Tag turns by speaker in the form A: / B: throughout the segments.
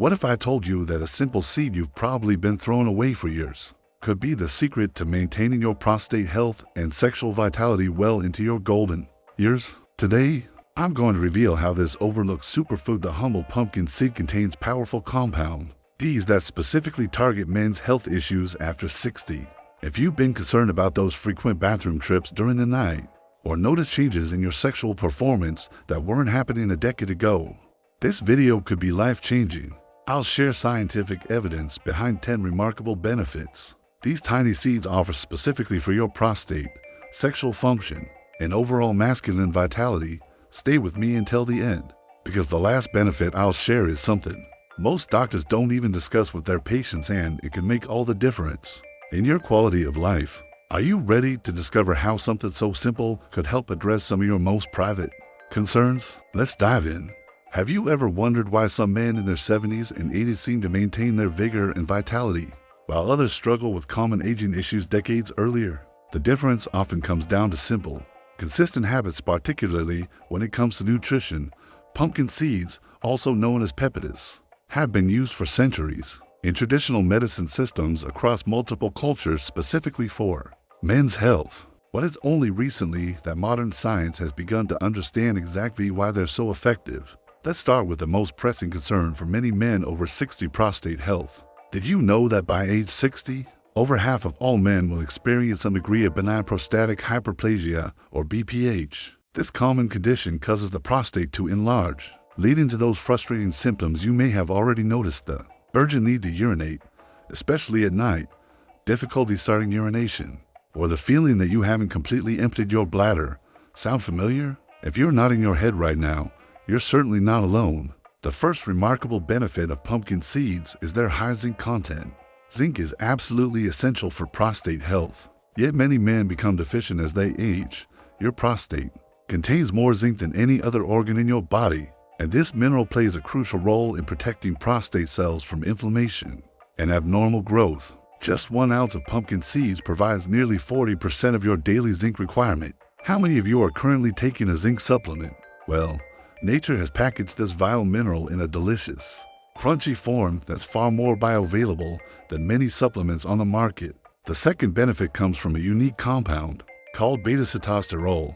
A: What if I told you that a simple seed you've probably been throwing away for years could be the secret to maintaining your prostate health and sexual vitality well into your golden years? Today, I'm going to reveal how this overlooked superfood, the humble pumpkin seed, contains powerful compound Ds that specifically target men's health issues after 60. If you've been concerned about those frequent bathroom trips during the night, or noticed changes in your sexual performance that weren't happening a decade ago, this video could be life-changing. I'll share scientific evidence behind 10 remarkable benefits these tiny seeds offer specifically for your prostate, sexual function, and overall masculine vitality. Stay with me until the end, because the last benefit I'll share is something most doctors don't even discuss with their patients, and it can make all the difference in your quality of life. Are you ready to discover how something so simple could help address some of your most private concerns? Let's dive in. Have you ever wondered why some men in their 70s and 80s seem to maintain their vigor and vitality, while others struggle with common aging issues decades earlier? The difference often comes down to simple, consistent habits, particularly when it comes to nutrition. Pumpkin seeds, also known as peptides, have been used for centuries in traditional medicine systems across multiple cultures specifically for men's health. But it's only recently that modern science has begun to understand exactly why they're so effective. Let's start with the most pressing concern for many men over 60: prostate health. Did you know that by age 60, over half of all men will experience some degree of benign prostatic hyperplasia, or BPH? This common condition causes the prostate to enlarge, leading to those frustrating symptoms you may have already noticed: the urgent need to urinate, especially at night, difficulty starting urination, or the feeling that you haven't completely emptied your bladder. Sound familiar? If you're nodding your head right now, you're certainly not alone. The first remarkable benefit of pumpkin seeds is their high zinc content. Zinc is absolutely essential for prostate health, yet many men become deficient as they age. Your prostate contains more zinc than any other organ in your body, and this mineral plays a crucial role in protecting prostate cells from inflammation and abnormal growth. Just 1 ounce of pumpkin seeds provides nearly 40% of your daily zinc requirement. How many of you are currently taking a zinc supplement? Well, nature has packaged this vital mineral in a delicious, crunchy form that's far more bioavailable than many supplements on the market. The second benefit comes from a unique compound called beta-sitosterol.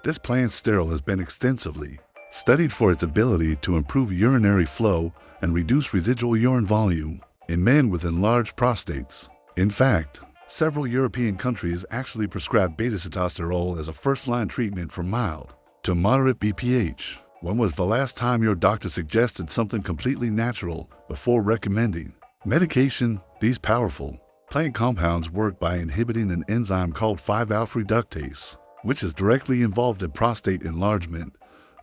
A: This plant sterol has been extensively studied for its ability to improve urinary flow and reduce residual urine volume in men with enlarged prostates. In fact, several European countries actually prescribe beta-sitosterol as a first-line treatment for mild to moderate BPH. When was the last time your doctor suggested something completely natural before recommending medication? These powerful plant compounds work by inhibiting an enzyme called 5-alpha reductase, which is directly involved in prostate enlargement.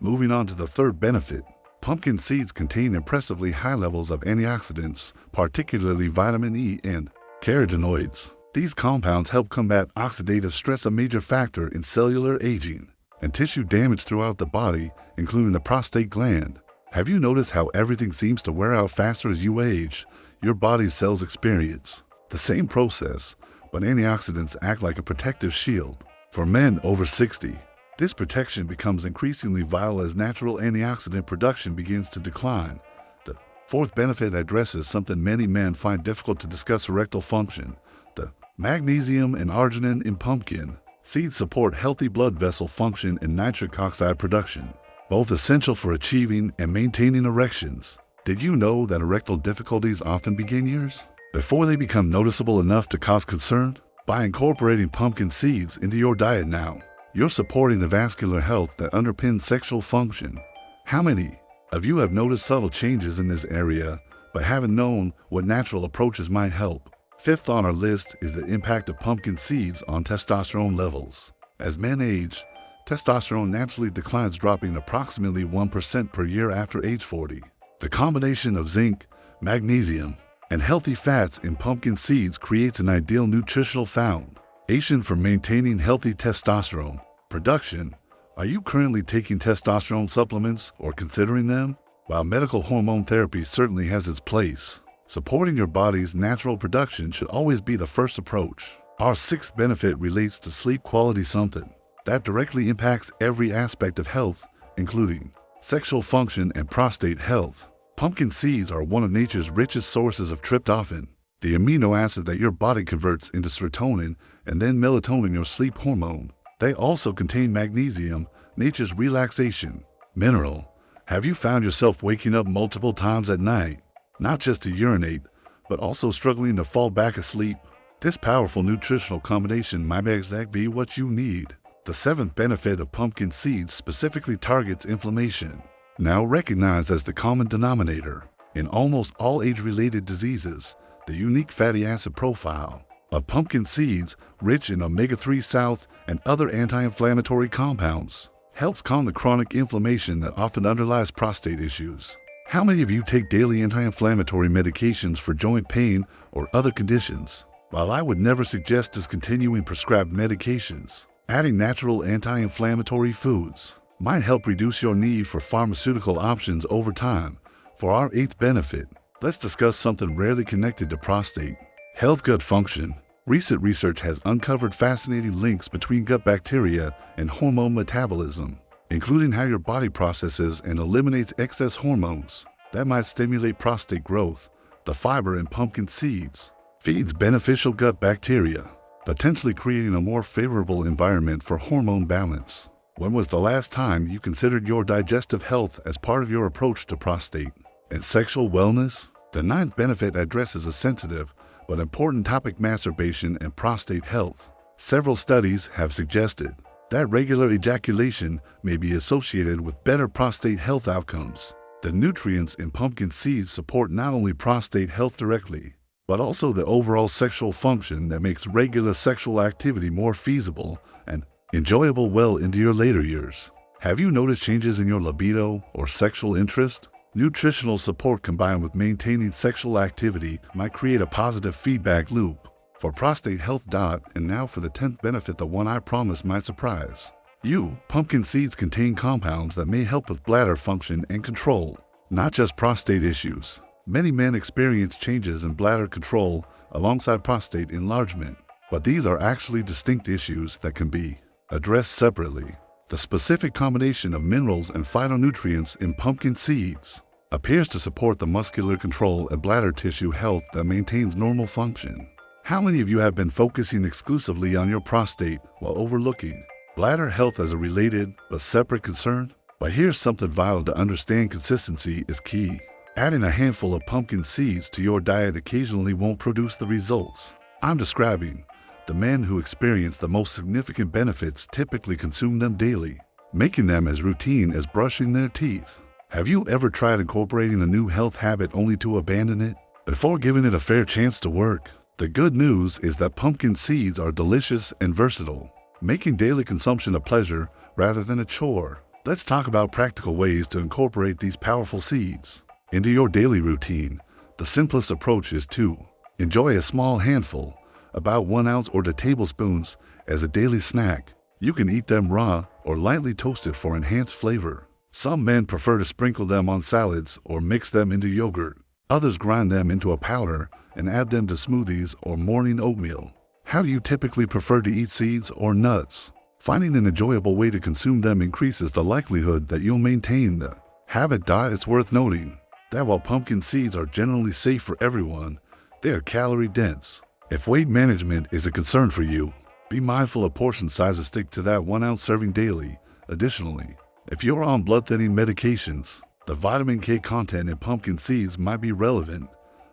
A: Moving on to the third benefit, pumpkin seeds contain impressively high levels of antioxidants, particularly vitamin E and carotenoids. These compounds help combat oxidative stress, a major factor in cellular aging and tissue damage throughout the body, including the prostate gland. Have you noticed how everything seems to wear out faster as you age? Your body's cells experience the same process, but antioxidants act like a protective shield. For men over 60, this protection becomes increasingly vital as natural antioxidant production begins to decline. The fourth benefit addresses something many men find difficult to discuss: erectile function. The magnesium and arginine in pumpkin seeds support healthy blood vessel function and nitric oxide production, both essential for achieving and maintaining erections. Did you know that erectile difficulties often begin years before they become noticeable enough to cause concern? By incorporating pumpkin seeds into your diet now, you're supporting the vascular health that underpins sexual function. How many of you have noticed subtle changes in this area but haven't known what natural approaches might help? Fifth on our list is the impact of pumpkin seeds on testosterone levels. As men age, testosterone naturally declines, dropping approximately 1% per year after age 40. The combination of zinc, magnesium, and healthy fats in pumpkin seeds creates an ideal nutritional foundation for maintaining healthy testosterone production. Are you currently taking testosterone supplements or considering them? While medical hormone therapy certainly has its place, supporting your body's natural production should always be the first approach. Our sixth benefit relates to sleep quality, something that directly impacts every aspect of health, including sexual function and prostate health. Pumpkin seeds are one of nature's richest sources of tryptophan, the amino acid that your body converts into serotonin and then melatonin, your sleep hormone. They also contain magnesium, nature's relaxation mineral. Have you found yourself waking up multiple times at night, not just to urinate, but also struggling to fall back asleep? This powerful nutritional combination might exactly be what you need. The seventh benefit of pumpkin seeds specifically targets inflammation, now recognized as the common denominator in almost all age-related diseases. The unique fatty acid profile of pumpkin seeds, rich in omega-3 south and other anti-inflammatory compounds, helps calm the chronic inflammation that often underlies prostate issues. How many of you take daily anti-inflammatory medications for joint pain or other conditions? While I would never suggest discontinuing prescribed medications, adding natural anti-inflammatory foods might help reduce your need for pharmaceutical options over time. For our eighth benefit, let's discuss something rarely connected to prostate: health gut function. Recent research has uncovered fascinating links between gut bacteria and hormone metabolism, including how your body processes and eliminates excess hormones that might stimulate prostate growth. The fiber in pumpkin seeds feeds beneficial gut bacteria, potentially creating a more favorable environment for hormone balance. When was the last time you considered your digestive health as part of your approach to prostate and sexual wellness? The ninth benefit addresses a sensitive but important topic: masturbation and prostate health. Several studies have suggested that regular ejaculation may be associated with better prostate health outcomes. The nutrients in pumpkin seeds support not only prostate health directly, but also the overall sexual function that makes regular sexual activity more feasible and enjoyable well into your later years. Have you noticed changes in your libido or sexual interest? Nutritional support combined with maintaining sexual activity might create a positive feedback loop for prostate health. And now for the 10th benefit, the one I promise might surprise you. Pumpkin seeds contain compounds that may help with bladder function and control, not just prostate issues. Many men experience changes in bladder control alongside prostate enlargement, but these are actually distinct issues that can be addressed separately. The specific combination of minerals and phytonutrients in pumpkin seeds appears to support the muscular control and bladder tissue health that maintains normal function. How many of you have been focusing exclusively on your prostate while overlooking bladder health as a related but separate concern? But here's something vital to understand: consistency is key. Adding a handful of pumpkin seeds to your diet occasionally won't produce the results I'm describing. The men who experience the most significant benefits typically consume them daily, making them as routine as brushing their teeth. Have you ever tried incorporating a new health habit only to abandon it before giving it a fair chance to work? The good news is that pumpkin seeds are delicious and versatile, making daily consumption a pleasure rather than a chore. Let's talk about practical ways to incorporate these powerful seeds into your daily routine. The simplest approach is to enjoy a small handful, about 1 ounce or 2 tablespoons, as a daily snack. You can eat them raw or lightly toasted for enhanced flavor. Some men prefer to sprinkle them on salads or mix them into yogurt. Others grind them into a powder and add them to smoothies or morning oatmeal. How do you typically prefer to eat seeds or nuts? Finding an enjoyable way to consume them increases the likelihood that you'll maintain the habit. It's worth noting that while pumpkin seeds are generally safe for everyone, they are calorie dense. If weight management is a concern for you, be mindful of portion size and stick to that 1 ounce serving daily. Additionally, if you're on blood thinning medications, the vitamin K content in pumpkin seeds might be relevant,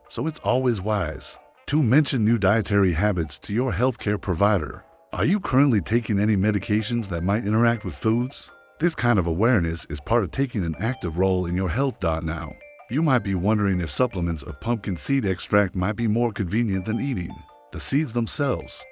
A: so it's always wise to mention new dietary habits to your healthcare provider. Are you currently taking any medications that might interact with foods? This kind of awareness is part of taking an active role in your health. Now, you might be wondering if supplements of pumpkin seed extract might be more convenient than eating the seeds themselves.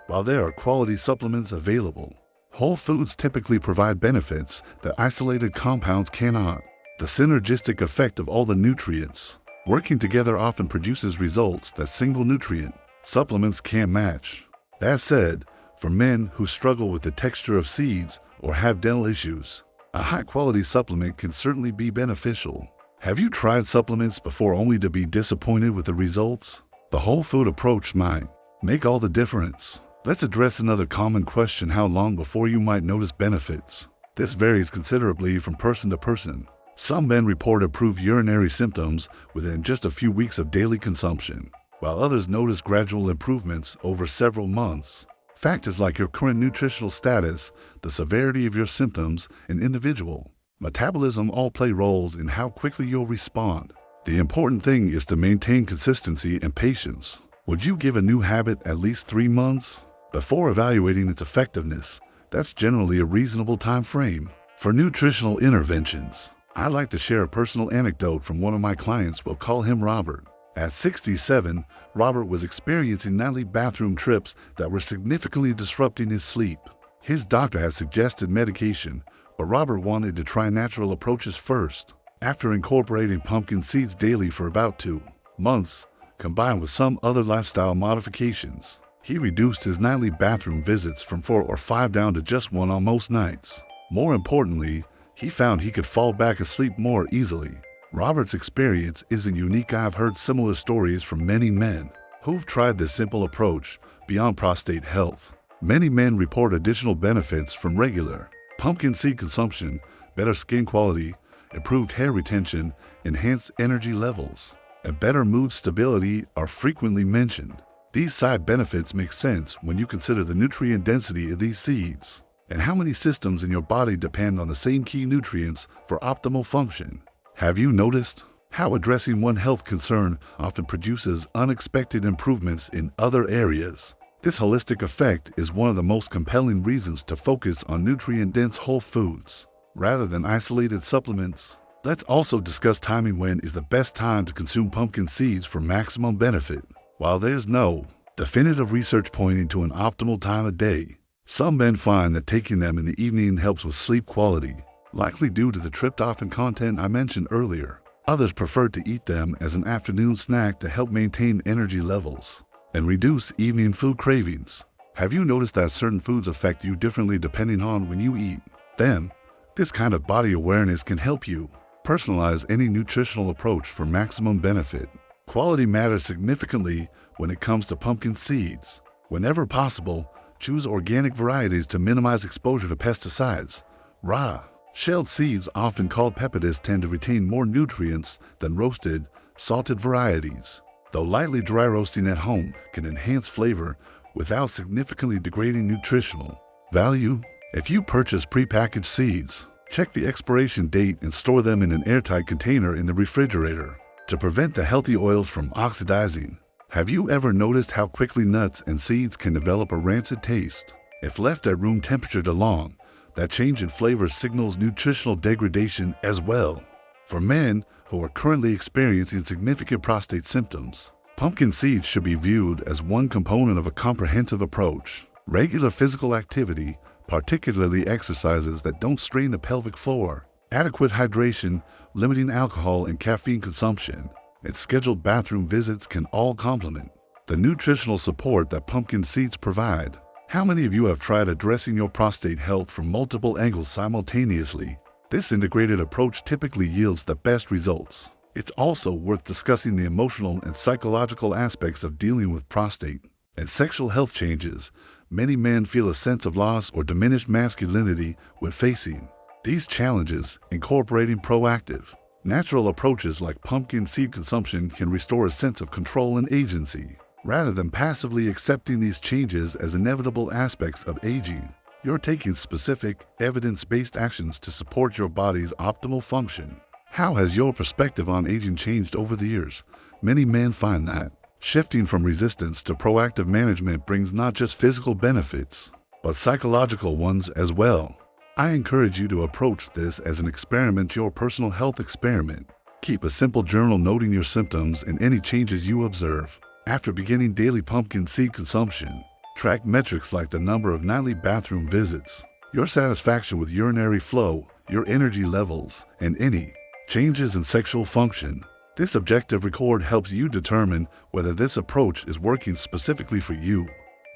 A: While there are quality supplements available, whole foods typically provide benefits that isolated compounds cannot. The synergistic effect of all the nutrients working together often produces results that single nutrient supplements can't match. That said, for men who struggle with the texture of seeds or have dental issues, a high-quality supplement can certainly be beneficial. Have you tried supplements before only to be disappointed with the results? The whole food approach might make all the difference. Let's address another common question: how long before you might notice benefits? This varies considerably from person to person. Some men report improved urinary symptoms within just a few weeks of daily consumption, while others notice gradual improvements over several months. Factors like your current nutritional status, the severity of your symptoms, and individual metabolism all play roles in how quickly you'll respond. The important thing is to maintain consistency and patience. Would you give a new habit at least 3 months before evaluating its effectiveness? That's generally a reasonable time frame. For nutritional interventions, I'd like to share a personal anecdote from one of my clients. We'll call him Robert. At 67, Robert was experiencing nightly bathroom trips that were significantly disrupting his sleep. His doctor had suggested medication, but Robert wanted to try natural approaches first. After incorporating pumpkin seeds daily for about 2 months, combined with some other lifestyle modifications, he reduced his nightly bathroom visits from 4 or 5 down to just 1 on most nights. More importantly, he found he could fall back asleep more easily. Robert's experience isn't unique. I've heard similar stories from many men who've tried this simple approach beyond prostate health. Many men report additional benefits from regular pumpkin seed consumption: better skin quality, improved hair retention, enhanced energy levels, and better mood stability are frequently mentioned. These side benefits make sense when you consider the nutrient density of these seeds and how many systems in your body depend on the same key nutrients for optimal function. Have you noticed how addressing one health concern often produces unexpected improvements in other areas? This holistic effect is one of the most compelling reasons to focus on nutrient-dense whole foods rather than isolated supplements. Let's also discuss timing. When is the best time to consume pumpkin seeds for maximum benefit? While there's no definitive research pointing to an optimal time of day, some men find that taking them in the evening helps with sleep quality, likely due to the tryptophan content I mentioned earlier. Others prefer to eat them as an afternoon snack to help maintain energy levels and reduce evening food cravings. Have you noticed that certain foods affect you differently depending on when you eat them? This kind of body awareness can help you personalize any nutritional approach for maximum benefit. Quality matters significantly when it comes to pumpkin seeds. Whenever possible, choose organic varieties to minimize exposure to pesticides. Raw, shelled seeds, often called peppidas, tend to retain more nutrients than roasted, salted varieties, though lightly dry roasting at home can enhance flavor without significantly degrading nutritional value. If you purchase prepackaged seeds, check the expiration date and store them in an airtight container in the refrigerator to prevent the healthy oils from oxidizing. Have you ever noticed how quickly nuts and seeds can develop a rancid taste if left at room temperature too long? That change in flavor signals nutritional degradation as well. For men who are currently experiencing significant prostate symptoms, pumpkin seeds should be viewed as one component of a comprehensive approach. Regular physical activity, particularly exercises that don't strain the pelvic floor, adequate hydration, limiting alcohol and caffeine consumption, and scheduled bathroom visits can all complement the nutritional support that pumpkin seeds provide. How many of you have tried addressing your prostate health from multiple angles simultaneously? This integrated approach typically yields the best results. It's also worth discussing the emotional and psychological aspects of dealing with prostate and sexual health changes. Many men feel a sense of loss or diminished masculinity when facing these challenges. Incorporating proactive, natural approaches like pumpkin seed consumption can restore a sense of control and agency. Rather than passively accepting these changes as inevitable aspects of aging, you're taking specific, evidence-based actions to support your body's optimal function. How has your perspective on aging changed over the years? Many men find that shifting from resistance to proactive management brings not just physical benefits, but psychological ones as well. I encourage you to approach this as an experiment, your personal health experiment. Keep a simple journal noting your symptoms and any changes you observe. After beginning daily pumpkin seed consumption, track metrics like the number of nightly bathroom visits, your satisfaction with urinary flow, your energy levels, and any changes in sexual function. This objective record helps you determine whether this approach is working specifically for you.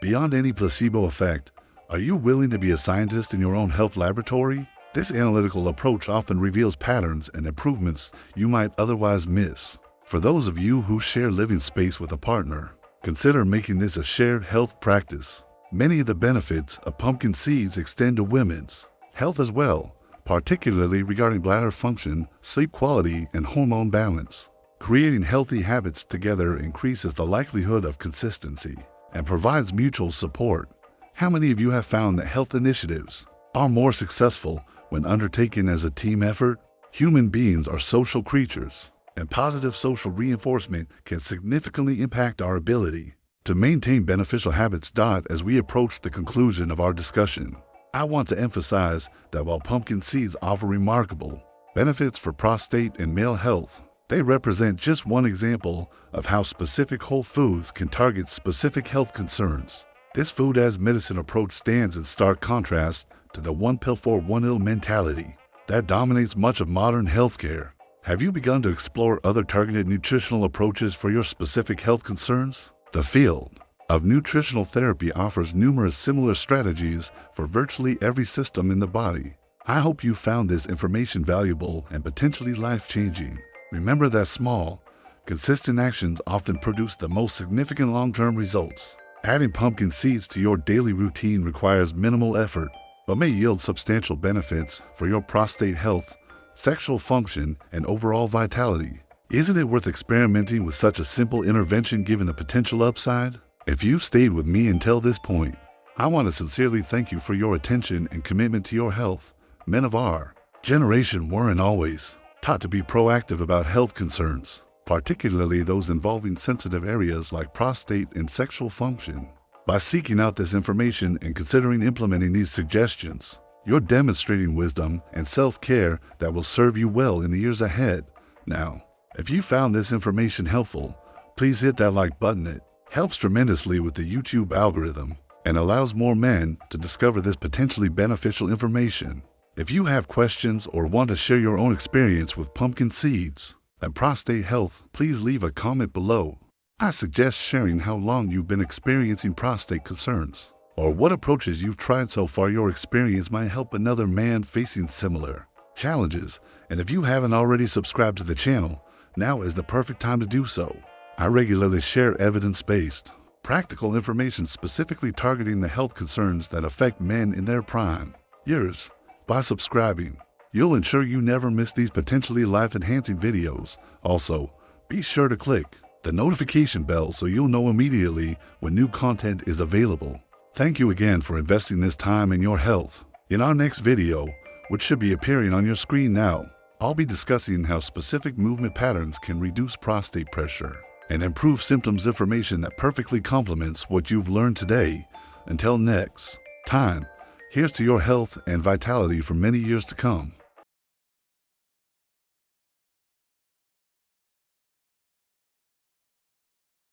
A: Beyond any placebo effect, are you willing to be a scientist in your own health laboratory? This analytical approach often reveals patterns and improvements you might otherwise miss. For those of you who share living space with a partner, consider making this a shared health practice. Many of the benefits of pumpkin seeds extend to women's health as well. particularly regarding bladder function, sleep quality, and hormone balance. Creating healthy habits together increases the likelihood of consistency and provides mutual support. How many of you have found that health initiatives are more successful when undertaken as a team effort? Human beings are social creatures, and positive social reinforcement can significantly impact our ability to maintain beneficial habits. As we approach the conclusion of our discussion, I want to emphasize that while pumpkin seeds offer remarkable benefits for prostate and male health, they represent just one example of how specific whole foods can target specific health concerns. This food as medicine approach stands in stark contrast to the one pill for one ill mentality that dominates much of modern healthcare. Have you begun to explore other targeted nutritional approaches for your specific health concerns? The field of nutritional therapy offers numerous similar strategies for virtually every system in the body. I hope you found this information valuable and potentially life-changing. Remember that small, consistent actions often produce the most significant long-term results. Adding pumpkin seeds to your daily routine requires minimal effort, but may yield substantial benefits for your prostate health, sexual function, and overall vitality. Isn't it worth experimenting with such a simple intervention given the potential upside? If you've stayed with me until this point, I want to sincerely thank you for your attention and commitment to your health. Men of our generation weren't always taught to be proactive about health concerns, particularly those involving sensitive areas like prostate and sexual function. By seeking out this information and considering implementing these suggestions, you're demonstrating wisdom and self-care that will serve you well in the years ahead. Now, if you found this information helpful, please hit that like button. It helps tremendously with the YouTube algorithm and allows more men to discover this potentially beneficial information. If you have questions or want to share your own experience with pumpkin seeds and prostate health, please leave a comment below. I suggest sharing how long you've been experiencing prostate concerns or what approaches you've tried so far. Your experience might help another man facing similar challenges. And if you haven't already subscribed to the channel, now is the perfect time to do so. I regularly share evidence-based, practical information specifically targeting the health concerns that affect men in their prime years. By subscribing, you'll ensure you never miss these potentially life-enhancing videos. Also, be sure to click the notification bell so you'll know immediately when new content is available. Thank you again for investing this time in your health. In our next video, which should be appearing on your screen now, I'll be discussing how specific movement patterns can reduce prostate pressure and improve symptoms. Information that perfectly complements what you've learned today. Until next time, here's to your health and vitality for many years to come.